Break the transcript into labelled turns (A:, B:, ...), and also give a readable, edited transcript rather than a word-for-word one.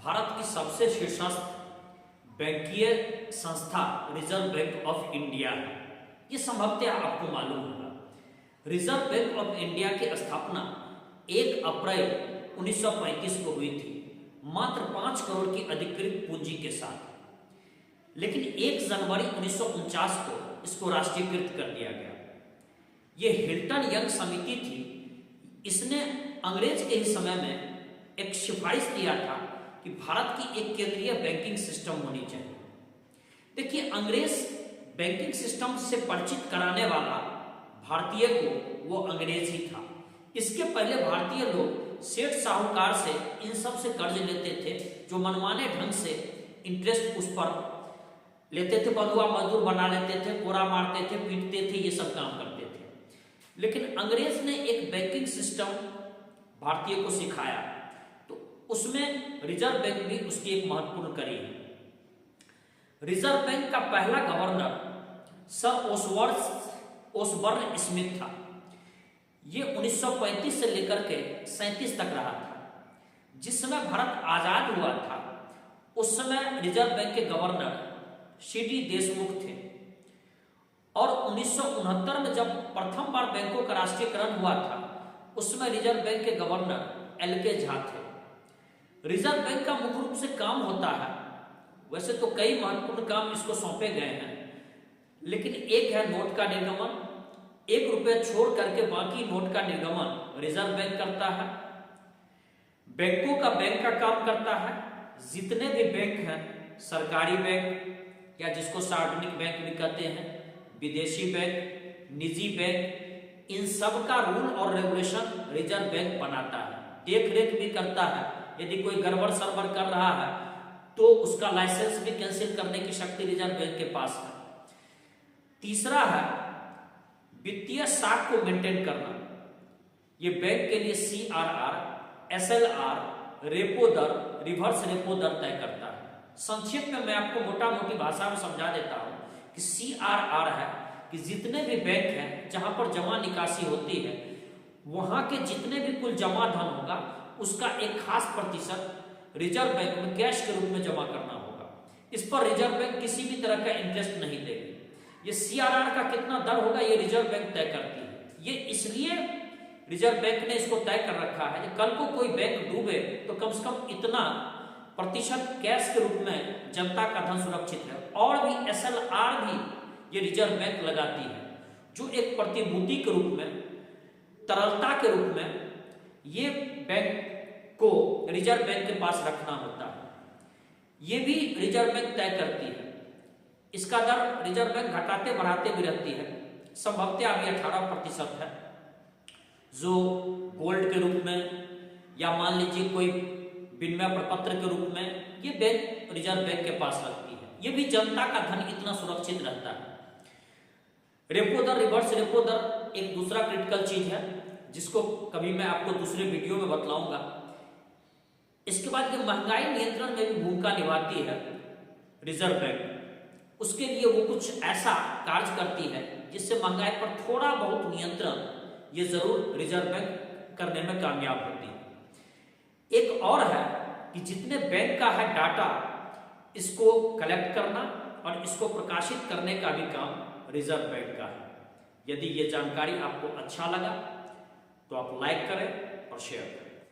A: भारत की सबसे शीर्षस्थ बैंकीय संस्था रिजर्व बैंक ऑफ इंडिया है। ये संभवतः आपको मालूम होगा। रिजर्व बैंक ऑफ इंडिया की स्थापना 1 अप्रैल 1935 को हुई थी, मात्र 5 करोड़ की अधिकृत पूंजी के साथ। लेकिन 1 जनवरी 1949 को इसको राष्ट्रीयकृत कर दिया गया। यह हिल्टन यंग समिति थी। इसने अंग्रेज के ही समय में एक सिफारिश किया था कि भारत की एक केंद्रीय बैंकिंग सिस्टम होनी चाहिए। देखिए, अंग्रेज बैंकिंग सिस्टम से परिचित कराने वाला भारतीय को वो अंग्रेज ही था। इसके पहले भारतीय लोग सेठ साहूकार से इन सब से कर्ज लेते थे, जो मनमाने ढंग से इंटरेस्ट उस पर लेते थे, बंधुआ मजदूर बना लेते थे, कोरा मारते थे, पीटते थे, ये सब काम करते थे। लेकिन अंग्रेज ने एक बैंकिंग सिस्टम भारतीय को सिखाया, तो उसमें रिजर्व बैंक भी उसकी एक महत्वपूर्ण कड़ी है। रिजर्व बैंक का पहला गवर्नर सर ओसबर्न स्मिथ था। ये 1935 से लेकर के 37 तक रहा था। जिस समय भारत आजाद हुआ था, उस समय रिजर्व बैंक के गवर्नर सीडी देशमुख थे। और 1969 में जब प्रथम बार बैंकों का राष्ट्रीयकरण हुआ था, उस समय रिजर्व बैंक के गवर्नर एलके झा थे। रिजर्व बैंक का मुख्य रूप से काम होता है, वैसे तो कई महत्वपूर्ण काम इसको सौंपे गए हैं, लेकिन एक है नोट का निर्गमन। 1 रुपये छोड़ करके बाकी नोट का निर्गमन रिजर्व बैंक करता है। बैंकों का बैंक का काम करता है। जितने भी बैंक हैं, सरकारी बैंक या जिसको सार्वजनिक बैंक भी कहते हैं, विदेशी बैंक, निजी बैंक, इन सब का रूल और रेगुलेशन रिजर्व बैंक बनाता है, देख रेख भी करता है। यदि कोई गड़बड़ सड़बड़ कर रहा है तो उसका लाइसेंस भी कैंसिल करने की शक्ति रिजर्व बैंक के पास है। तीसरा है वित्तीय साख को मेंटेन करना। ये बैंक के लिए CRR, SLR, रेपो दर, रिवर्स रेपो दर तय करता है। संक्षेप में मैं आपको मोटा मोटी भाषा में समझा देता हूं कि CRR है कि जितने भी बैंक हैं जहां पर जमा निकासी होती है, वहां के जितने भी कुल जमा धन होगा, उसका एक खास प्रतिशत रिजर्व बैंक में कैश के रूप में जमा करना होगा। इस पर रिजर्व बैंक किसी भी तरह का इंटरेस्ट नहीं देगी। ये CRR का कितना दर होगा, ये रिजर्व बैंक तय करती है। ये इसलिए रिजर्व बैंक ने इसको तय कर रखा है कि कल को कोई बैंक डूबे तो कम से कम इतना प्रतिशत कैश के रूप में जनता का धन सुरक्षित है। और भी SLR भी ये रिजर्व बैंक लगाती है, जो एक प्रतिभूति के रूप में, तरलता के रूप में ये बैंक को रिजर्व बैंक के पास रखना होता है। ये भी रिजर्व बैंक तय करती है। इसका दर रिजर्व बैंक घटाते बढ़ाते भी रहती है। संभवतः अभी 18% है, जो गोल्ड के रूप में या मान लीजिए कोई विनिमय प्रपत्र के रूप में ये बैंक रिजर्व बैंक के पास रखती है। ये भी जनता का धन इतना सुरक्षित रहता है। रेपो दर, रिवर्स रेपो दर एक दूसरा क्रिटिकल चीज है, जिसको कभी मैं आपको दूसरे वीडियो में बतलाऊंगा। इसके बाद ये महंगाई नियंत्रण में भी भूमिका निभाती है रिजर्व बैंक। उसके लिए वो कुछ ऐसा कार्य करती है जिससे महंगाई पर थोड़ा बहुत नियंत्रण ये जरूर रिजर्व बैंक करने में कामयाब होती है। एक और है कि जितने बैंक का है डाटा, इसको कलेक्ट करना और इसको प्रकाशित करने का भी काम रिजर्व बैंक का है। यदि ये जानकारी आपको अच्छा लगा तो आप लाइक करें और शेयर करें।